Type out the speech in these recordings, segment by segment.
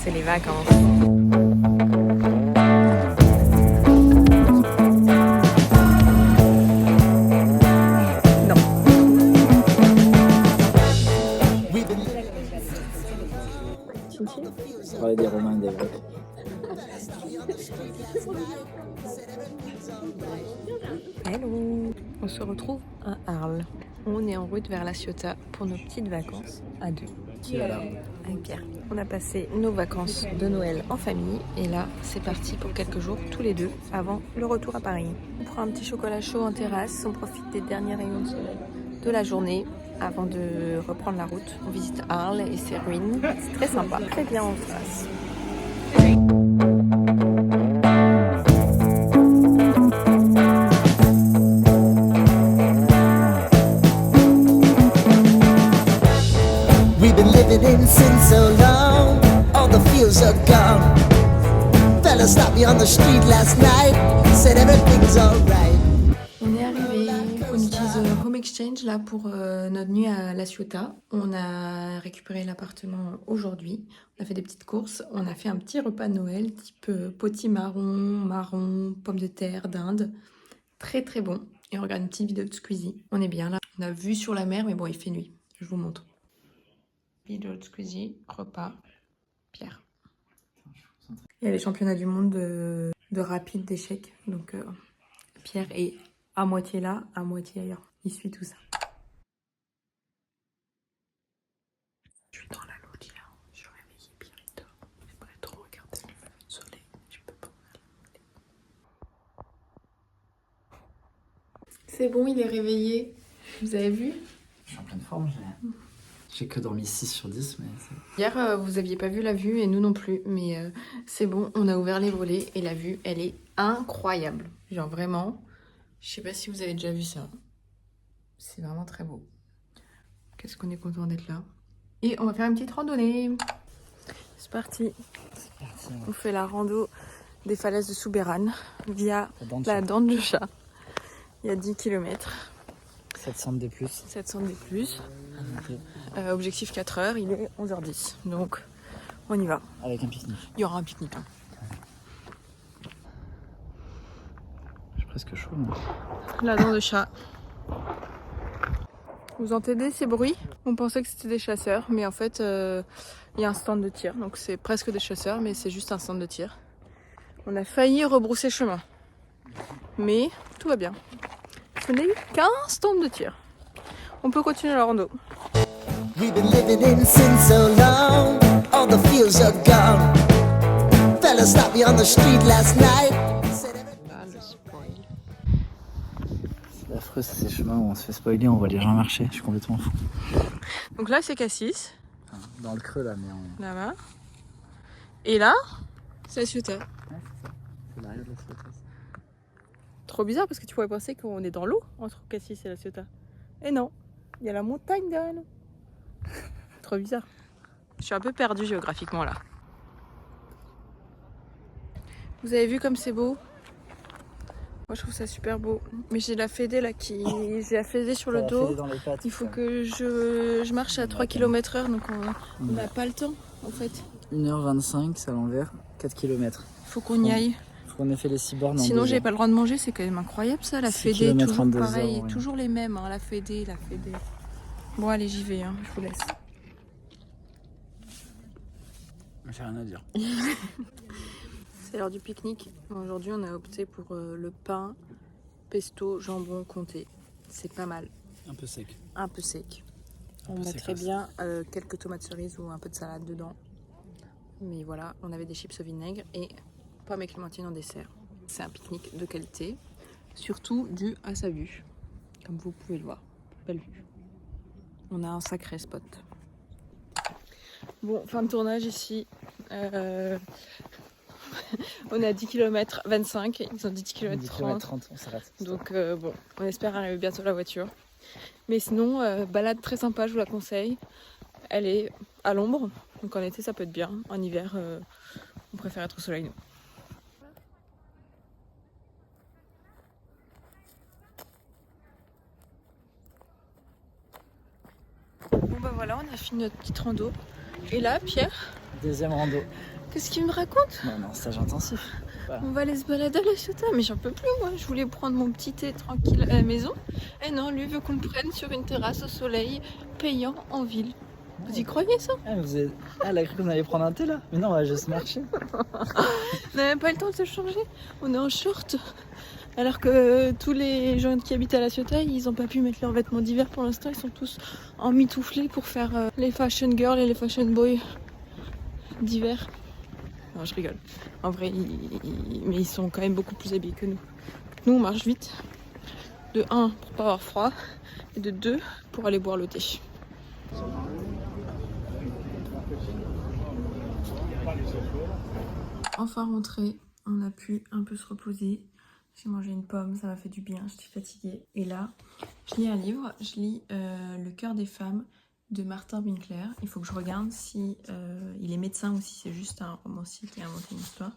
c'est les vacances. Non. On va des Romains et des Grecs. Hello. On se retrouve à Arles. On est en route vers La Ciotat pour nos petites vacances à deux. Qui est là? Avec Pierre. On a passé nos vacances de Noël en famille et là c'est parti pour quelques jours tous les deux avant le retour à Paris. On prend un petit chocolat chaud en terrasse, on profite des derniers rayons de soleil de la journée avant de reprendre la route. On visite Arles et ses ruines, c'est très sympa, très bien en face. We've been living in sin so long, all the fields are gone. Fella stopped me on the street last night, said everything's alright. On est arrivé, on utilise Home Exchange là pour notre nuit à La Ciotat. On a récupéré l'appartement aujourd'hui, on a fait des petites courses, on a fait un petit repas de Noël type potimarron, pommes de terre, dinde. Très très bon. Et on regarde une petite vidéo de Squeezie. On est bien là. On a vue sur la mer mais bon il fait nuit. Je vous montre. Vidéo de Squeezie, repas, Pierre. Il y a les championnats du monde de rapide d'échecs. Donc Pierre est à moitié là, à moitié ailleurs. Il suit tout ça. Je suis dans la loggia. Je suis réveillée, Pierre il dort. J'aimerais trop regarder le soleil. Je peux pas. C'est bon, il est réveillé. Vous avez vu? Je suis en pleine forme, j'ai que dormi 6 sur 10, mais c'est... Hier, vous aviez pas vu la vue et nous non plus, mais c'est bon, on a ouvert les volets et la vue, elle est incroyable. Genre vraiment, je sais pas si vous avez déjà vu ça. C'est vraiment très beau. Qu'est-ce qu'on est content d'être là. Et on va faire une petite randonnée. C'est parti. On fait la rando des falaises de Soubeyran via la dent de chat. Il y a 10 km. 700 D+. 700 D+. Objectif 4 heures, il est 11h10. Donc, on y va. Avec un pique-nique. Il y aura un pique-nique. Hein. J'ai presque chaud, moi. La dent de chat. Vous entendez ces bruits? On pensait que c'était des chasseurs, mais en fait, il y a un stand de tir. Donc, c'est presque des chasseurs, mais c'est juste un stand de tir. On a failli rebrousser chemin. Mais tout va bien. Ce n'est qu'un stand de tir. On peut continuer la rando. We've been living in sin so long, all the fields are gone. Fella stopped me on the street last night, said everything... Là, le spoil. C'est affreux, c'est ces chemins où on se fait spoiler, on voit les gens marcher, je suis complètement fou. Donc là, c'est Cassis. Dans le creux, là, mais on... Là-bas. Et là, c'est La Ciotat. Ouais, c'est ça. C'est l'arrière de la Ciotat. Trop bizarre parce que tu pourrais penser qu'on est dans l'eau entre Cassis et La Ciotat. Et non, il y a la montagne derrière nous. Trop bizarre. Je suis un peu perdue géographiquement là. Vous avez vu comme c'est beau? Moi je trouve ça super beau. Mais j'ai la fédé là qui... J'ai la fédé sur le dos. Dans les pattes, Il faut que je marche à 3 km/h donc on n'a pas le temps en fait. 1h25, c'est à l'envers, 4 km. Il faut qu'on y aille. Faut qu'on ait fait les 6 bornes en Sinon 2 j'ai heures. pas le droit de manger, c'est quand même incroyable ça. La 6 fédé, kilomètres toujours en 2 pareil, heures, ouais. toujours les mêmes, hein, la fédé. Bon allez j'y vais, hein, je vous laisse. J'ai rien à dire. C'est l'heure du pique-nique. Aujourd'hui on a opté pour le pain, pesto, jambon, comté. C'est pas mal, Un peu sec. un peu sec. Un On peu mettrait sécasse. bien quelques tomates cerises ou un peu de salade dedans. Mais voilà, on avait des chips au vinaigre et pommes et clémentines en dessert. C'est un pique-nique de qualité, surtout dû à sa vue. Comme vous pouvez le voir, belle vue. On a un sacré spot. Bon, fin de tournage ici. On est à 10 km 25, ils ont dit 10 km 30. 30, on s'arrête. Donc bon, on espère arriver bientôt à la voiture. Mais sinon, balade très sympa, je vous la conseille. Elle est à l'ombre, donc en été ça peut être bien. En hiver, on préfère être au soleil, nous. Bon bah voilà, on a fini notre petite rando. Et là, Pierre, Deuxième rando. Qu'est-ce qu'il me raconte? Non, non, stage intensif. Voilà. On va aller se balader à la Ciotat, mais j'en peux plus moi. Je voulais prendre mon petit thé tranquille à la maison. Et non, lui veut qu'on le prenne sur une terrasse au soleil, payant en ville. Vous y croyez ça? Ah, elle a cru qu'on allait prendre un thé là. Mais non, on va juste marcher. On n'a même pas le temps de se changer. On est en short. Alors que tous les gens qui habitent à la Ciotat, ils n'ont pas pu mettre leurs vêtements d'hiver pour l'instant. Ils sont tous emmitouflés pour faire les fashion girls et les fashion boys d'hiver. Non, je rigole. En vrai, mais ils sont quand même beaucoup plus habillés que nous. Nous, on marche vite. De 1, pour pas avoir froid. Et de 2, pour aller boire le thé. Enfin rentré, on a pu un peu se reposer. J'ai mangé une pomme, ça m'a fait du bien, j'étais fatiguée. Et là, je lis un livre, je lis Le cœur des femmes de Martin Winkler. Il faut que je regarde si il est médecin ou si c'est juste un romancier qui a inventé une histoire.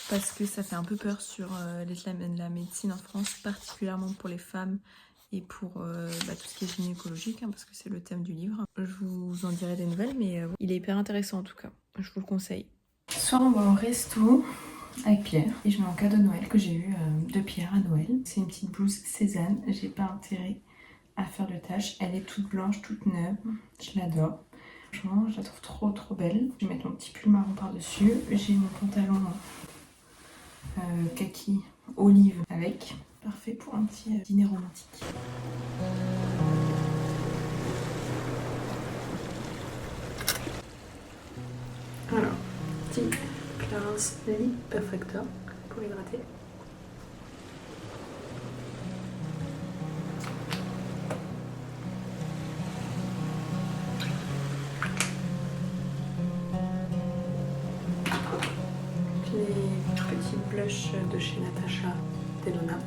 Parce que ça fait un peu peur sur la médecine en France, particulièrement pour les femmes et pour tout ce qui est gynécologique, parce que c'est le thème du livre. Je vous en dirai des nouvelles, mais il est hyper intéressant en tout cas. Je vous le conseille. Ce soir, on va au resto avec Pierre et je mets mon cadeau de Noël que j'ai eu de Pierre à Noël. C'est une petite blouse Cézanne, j'ai pas intérêt à faire de tâches. Elle est toute blanche, toute neuve, je l'adore. Franchement, je la trouve trop belle. Je vais mettre mon petit pull marron par-dessus. J'ai mon pantalon kaki olive avec. Parfait pour un petit dîner romantique. Alors, petit Clarins Lip Perfector pour hydrater. Les petits blushs de chez Natasha Denona.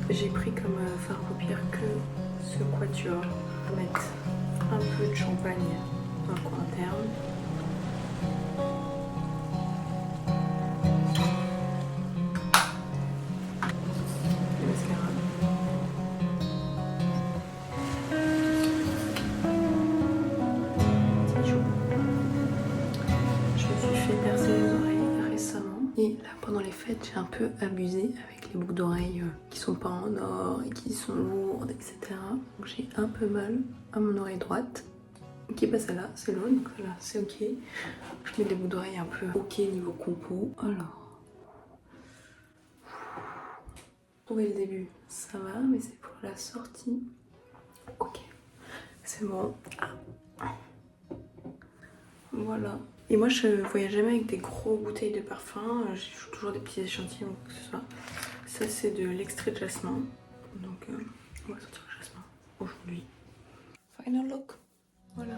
J'ai pris comme fard à paupières que ce quatuor. On va mettre un peu de champagne dans le coin interne. Le mascara. C'est chaud. Je me suis fait percer les oreilles récemment. Et là, pendant les fêtes, j'ai un peu abusé avec les boucles d'oreilles qui sont pas en or et qui sont lourdes, etc. Donc j'ai un peu mal à mon oreille droite. Ok, bah celle-là, c'est l'autre, donc là, c'est ok. Je mets des boucles d'oreilles un peu ok niveau compo. Alors, trouver le début, ça va, mais c'est pour la sortie. Ok, c'est bon. Ah. Voilà. Et moi, je voyage jamais avec des gros bouteilles de parfum. J'ai toujours des petits échantillons, que ce soit. Ça, c'est de l'extrait de jasmin. Donc, on va sortir le jasmin aujourd'hui. Final look. Voilà.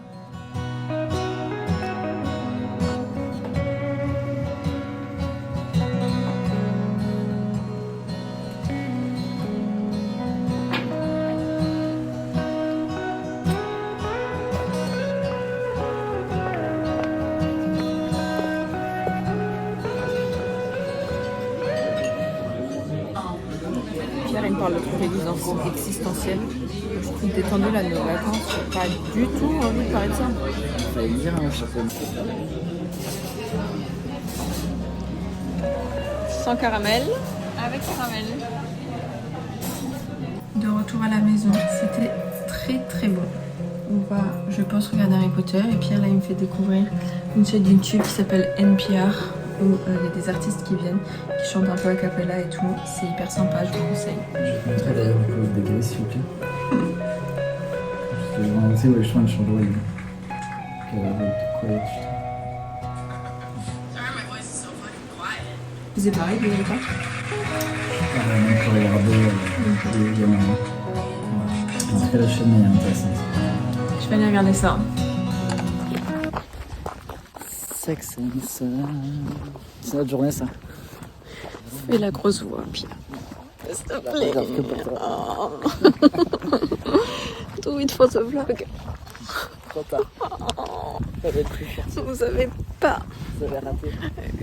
Pierre, il me parle de trucs existentiels. Je suis détendue là de nos vacances. J'ai pas du tout envie de parler de ça. Fallait me dire, hein, je sais pas. Sans caramel, avec caramel. De retour à la maison, c'était très bon. On va, je pense, regarder Harry Potter. Et Pierre, là, il me fait découvrir une chaîne YouTube qui s'appelle NPR, où il y a des artistes qui viennent, qui chantent un peu a cappella et tout. C'est hyper sympa, je vous conseille. Je vais te montrer d'ailleurs, vous pouvez vous décaler s'il vous plaît. Je vais vous montrer où je chante sur l'eau. C'est pareil, vous n'avez pas? On peut regarder les diamants. En tout cas, la chaîne est intéressante. Je vais aller regarder ça. Sex and Sun. C'est notre journée, ça. Fais la grosse voix, Pierre. S'il te plaît. Regarde que pour toi. Oh. Do it for the vlog. Trop tard. Ça va être plus cher. Vous avez pas Vous avez raté.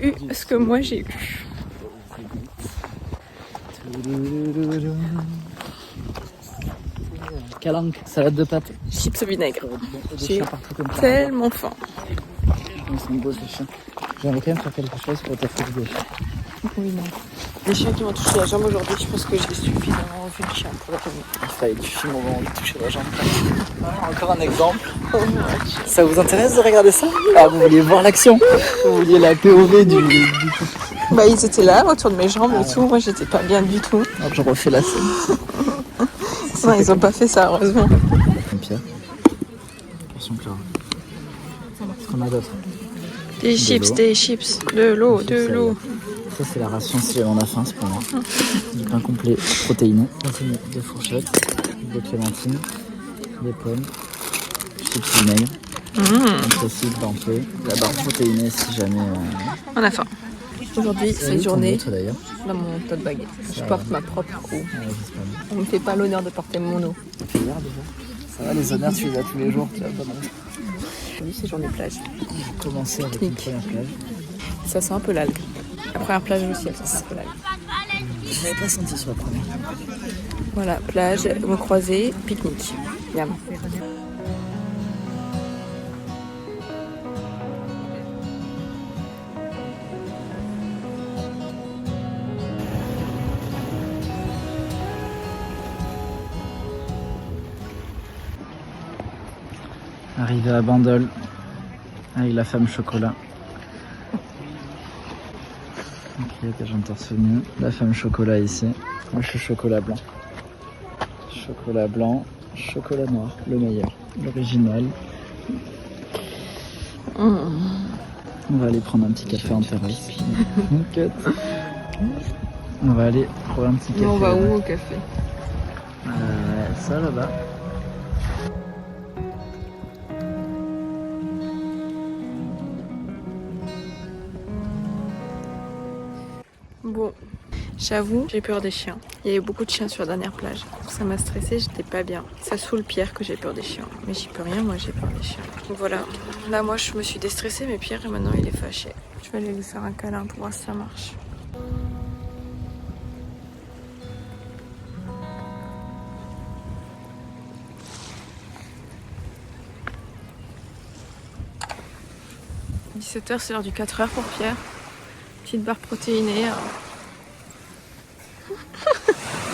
eu ce que moi j'ai eu. calanque, salade de pâtes. Chips au vinaigre. Des J'ai chiens partout comme ça. tellement faim. Ils sont beaux ces chiens. J'aimerais quand même faire quelque chose pour t'offrir des chiens. Oui, non. Les chiens qui m'ont touché la jambe aujourd'hui, je pense que j'ai suffisamment vu de chiens pour le tenir. Il fallait du film au moment où il touchait la jambe. Voilà, encore un exemple. Ça vous intéresse de regarder ça? Ah, vous vouliez voir l'action? Vous vouliez la POV du Bah, ils étaient là autour de mes jambes et tout. Moi, j'étais pas bien du tout. Alors je refais la scène. Non, ils ont pas fait ça, heureusement. Pierre. Portion Clara. Qu'est-ce qu'on a d'autre? Des chips, des chips, de l'eau, de l'eau. Ça c'est la ration si jamais on a faim, c'est pour moi. Du pain complet protéiné, des fourchettes, des clémentines, des pommes, chips vinaigre, un classique d'entrée, la barre protéinée si jamais. On a faim. Aujourd'hui, c'est une journée d'ailleurs. dans mon tote bag. Je porte ma propre eau. Ouais, c'est pas mal. On me fait pas l'honneur de porter mon eau. Ça fait hier déjà. Ça va, les honneurs tu les as tous les jours, tu vois, pas mal. Aujourd'hui, c'est journée plage. J'ai commencé avec une première plage. Ça sent un peu l'algue. La première plage aussi, elle sent un peu l'algue. Je l'avais pas senti sur la première. Voilà, plage, mots croisés, pique-nique. Yam. Arrivé à Bandol avec la femme chocolat. Ok, des gens torse nu. La femme chocolat ici. Moi je suis chocolat blanc. Chocolat blanc, chocolat noir, le meilleur, l'original. On va aller prendre un petit café en terrasse. On va aller prendre un petit café. On va où au café? Ça là-bas. Bon, j'avoue, j'ai peur des chiens. Il y avait beaucoup de chiens sur la dernière plage. Ça m'a stressée, j'étais pas bien. Ça saoule Pierre que j'ai peur des chiens. Mais j'y peux rien, moi j'ai peur des chiens. Donc voilà, là moi je me suis déstressée, mais Pierre maintenant il est fâché. Je vais aller lui faire un câlin pour voir si ça marche. « 17h, c'est l'heure du 4h pour Pierre. Petite barre protéinée.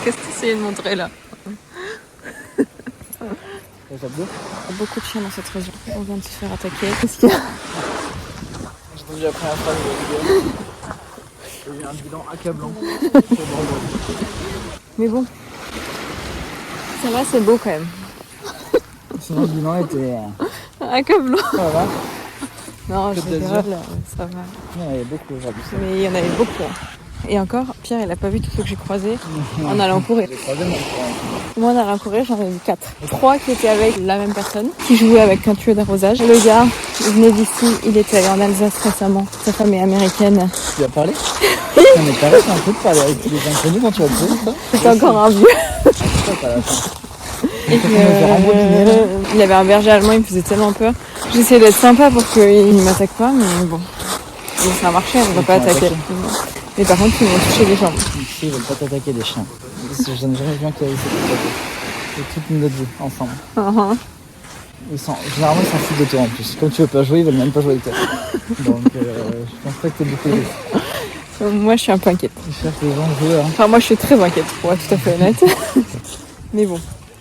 Qu'est-ce que tu essayais de montrer là? Ça Il y a beaucoup de chiens dans cette région. On vient de se faire attaquer. Qu'est-ce qu'il y a? J'ai entendu la première phrase de la vidéo. J'ai eu un bilan accablant. Mais bon, ça va, c'est beau quand même. Sinon le bilan était... Accablant. Ça va. Non, je Côte d'Azur. rigole, ça va. Il y en avait beaucoup aujourd'hui. Mais il y en avait beaucoup. Et encore, Pierre, il a pas vu tous ceux que j'ai croisés en allant courir. Les troisièmes, Moi, en allant courir, j'en ai vu 4. 3 qui étaient avec la même personne, qui jouaient avec un tuyau d'arrosage. Le gars, il venait d'ici, il était allé en Alsace récemment. Sa femme est américaine. tu lui as parlé? Non mais t'arrêtes un peu de parler avec les inconnus quand tu vas te dire ça. C'est encore un vieux. Ça, t'as la fin. Et il avait un berger allemand, il me faisait tellement peur. J'essayais d'être sympa pour qu'il ne m'attaque pas, mais bon. Donc ça a marché, on ne va pas attaquer. Mais par contre, ils m'ont touché les jambes. Ici, ils veulent pas t'attaquer des chiens. Je n'ai jamais vu un qui a essayé de t'attaquer. C'est toute notre vie, ensemble. Généralement, ils s'en foutent de toi en plus. Comme tu veux pas jouer, ils veulent même pas jouer avec toi. Donc, je pense pas que t'aies beaucoup de... Moi, je suis un peu inquiète. Ils cherchent des gens joueurs. Enfin, moi, je suis très inquiète, pour être tout à fait honnête. Mais bon,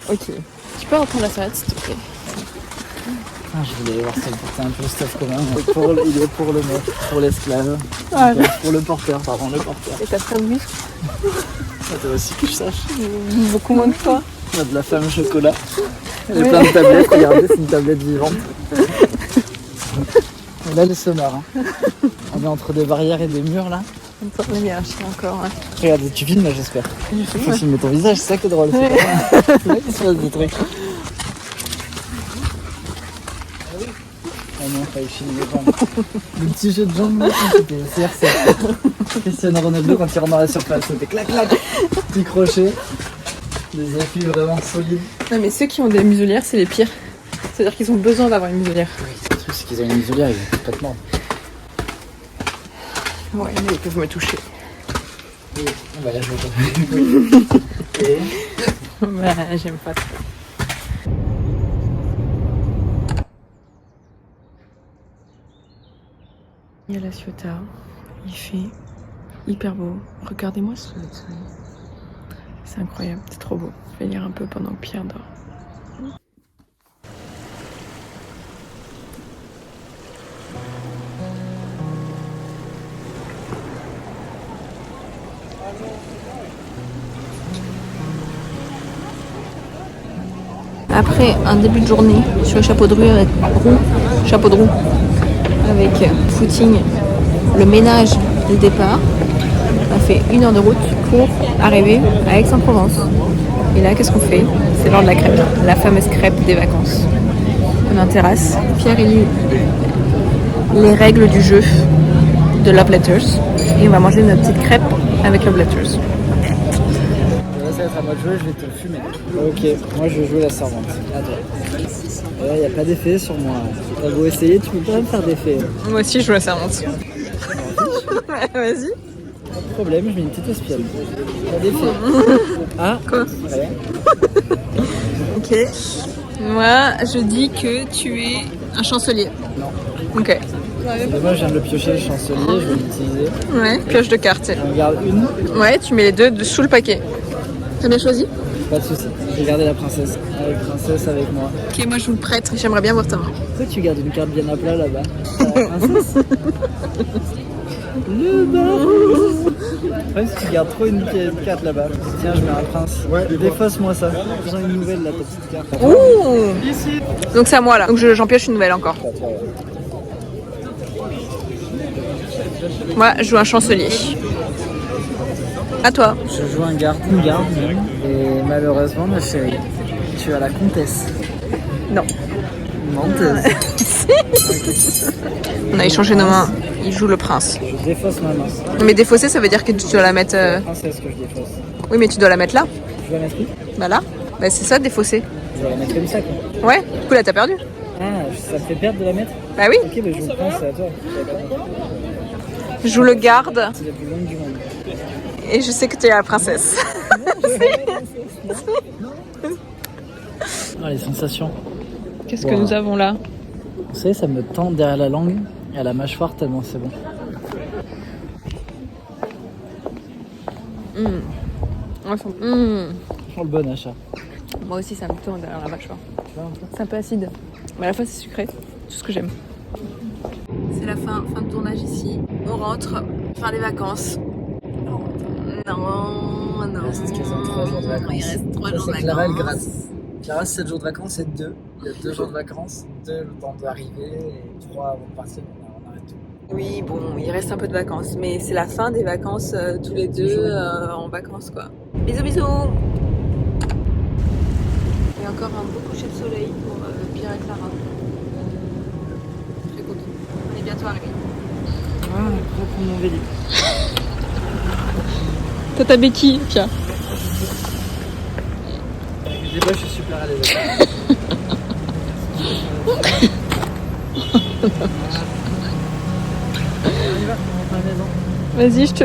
ok. Tu peux reprendre la salade, s'il te plaît? Ah, je voulais voir ça pour un peu le stuff commun. Il est pour le maître, pour l'esclave. Ah, Pour le porteur, pardon, le porteur. et t'as plein de muscles? Ça doit aussi que je sache. Beaucoup moins que toi. On a de la femme chocolat. J'ai plein de tablettes, regardez, c'est une tablette vivante. Et là, le sommar. Hein. On est entre des barrières et des murs là. Attends, il y a un chien encore. Hein. Regarde, tu filmes là, j'espère. Il faut filmer ton visage, c'est ça qui est drôle. Ouais. C'est là qu'il se passe des trucs. Ah non, il fallait filmer les jambes. Le petit jeu de jambes, là, c'était CR7. Cristiano Ronaldo quand il rentre dans la surface, c'était clac clac. Petit crochet. Des appuis vraiment solides. Non, mais ceux qui ont des muselières, c'est les pires. C'est-à-dire qu'ils ont besoin d'avoir une muselière. Oui, le truc, c'est qu'ils ont une muselière, ils vont complètement. Ouais, mais ils peuvent me toucher. Oui, on va la jouer. Oui. Et Bah, j'aime pas trop. Il y a la Ciotat, il fait hyper beau. Regardez-moi ce soleil. C'est incroyable, c'est trop beau. Je vais lire un peu pendant que Pierre dort. Après un début de journée sur le chapeau de roue avec footing, le ménage, le départ, on a fait 1 heure de route pour arriver à Aix-en-Provence. Et là, qu'est-ce qu'on fait? C'est l'heure de la crêpe, la fameuse crêpe des vacances. On est en terrasse. Pierre il lit les règles du jeu de Love Letters et on va manger notre petite crêpe avec Love Letters. Ça va être à moi de jouer, je vais te fumer. Ok, moi je vais jouer la servante. À toi. Il n'y a pas d'effet sur moi. T'as beau essayer, tu peux pas me faire d'effet. Moi aussi, je joue la servante. Vas-y. Pas de problème, je mets une petite espionne. Pas d'effet. Ah, quoi? Rien. Ok. Moi, je dis que tu es un chancelier. Non. Ok. C'est dommage, je viens de le piocher, le chancelier, je vais l'utiliser. Ouais, pioche de cartes. J'en garde une, Ouais, tu mets les deux sous le paquet. T'as bien choisi? pas de soucis. J'ai gardé la princesse. Avec princesse avec moi. Ok, moi je vous le prête. J'aimerais bien voir ta main. Pourquoi tu gardes une carte bien à plat là-bas? La princesse. Le baron. Même si tu gardes trop une carte là-bas. Tiens, je mets un prince. Ouais, défausse-moi ça. J'ai une nouvelle là, ta petite carte. Ouh. Donc c'est à moi là. Donc j'en pioche une nouvelle encore. Moi, je joue un chancelier. À toi. Je joue un garde. Une garde. Et malheureusement, ma chérie, tu as la comtesse. Non. Menteuse. On a échangé nos mains. Il joue le prince. Je défausse ma main. Mais défausser, ça veut dire que tu dois la mettre... C'est la princesse que je défausse. Oui, mais tu dois la mettre là. Je dois la mettre où? Bah là. Bah c'est ça, défausser. Je dois la mettre comme ça quoi. Ouais. Du coup là, t'as perdu. Ah, ça me fait perdre de la mettre? Bah oui. Ok, bah je joue le prince, c'est à toi. Je joue le garde. C'est la plus longue du monde. Et je sais que tu es la princesse. Ah, les sensations. Qu'est-ce Wow. que nous avons là? Vous savez, ça me tend derrière la langue et à la mâchoire tellement c'est bon. Franchement, le bon achat. Moi aussi, ça me tourne derrière la mâchoire. Tu vois un peu? C'est un peu acide. Mais à la fois, c'est sucré. Tout ce que j'aime. C'est la fin de tournage ici. On rentre. Fin des vacances. Non. Il reste quasiment 3 jours de vacances. Il reste 3 Ça, jours de c'est Clara, elle vacances. gratte. Clara, 7 jours de vacances, c'est 2. Il y a 2 jours de vacances, 2 le temps d'arriver et 3 avant de partir. On arrête tout. Oui, bon, il reste un peu de vacances. Mais c'est la fin des vacances tous les deux en vacances, quoi. Bisous, bisous. Il y a encore un beau coucher de soleil pour Pierre et Clara. Très content. On est bientôt arrivés. Ah, je vais prendre mon vélo. T'as ta béquille, Pierre. Je dis pas, je suis super à l'aise. On y va, on rentre à la maison. Vas-y, je te...